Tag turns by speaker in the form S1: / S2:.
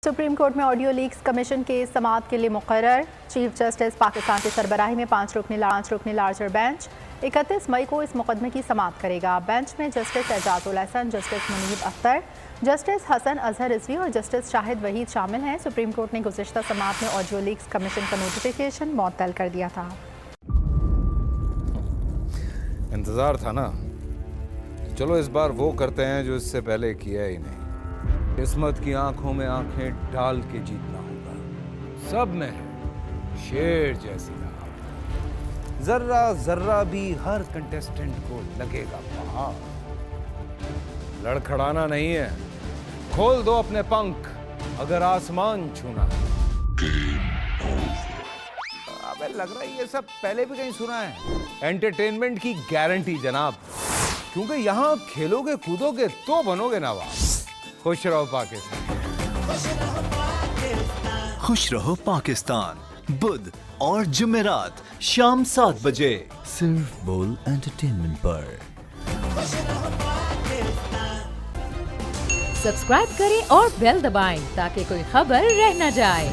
S1: Supreme court में audio leaks commission के समाअत के लिए मुकर्रर। चीफ जस्टिस पाकिस्तान की सरबराही में 5 रुकनी लार्जर बेंच 31 मई को इस मुकदमे की समाअत करेगा। बेंच में justice Ijazul Hasan, justice Munib Akhtar, justice Hasan Azhar Rizvi और जस्टिस शाहिद वहीद शामिल हैं। सुप्रीम कोर्ट ने गुज़िश्ता समाअत में ऑडियो लीक्स कमीशन का नोटिफिकेशन मुअत्तल कर दिया था।
S2: इंतजार था ना, चलो इस बार वो करते हैं जो इससे पहले किया ही नहीं। किस्मत की आंखों में आंखें डाल के जीतना होगा। सब में है शेर जैसी राह, जर्रा जर्रा भी हर कंटेस्टेंट को लगेगा पहाड़। लड़खड़ाना नहीं है, खोल दो अपने पंख अगर आसमान छूना है। अबे लग रहा है ये सब पहले भी कहीं सुना है। एंटरटेनमेंट की गारंटी जनाब, क्योंकि यहाँ खेलोगे कूदोगे तो बनोगे नवाब। खुश रहो पाकिस्तान।
S3: खुश रहो पाकिस्तान बुध और जुमेरात शाम 7 बजे सिर्फ बोल एंटरटेनमेंट पर।
S4: सब्सक्राइब करें और बेल दबाएं ताकि कोई खबर रह न जाए।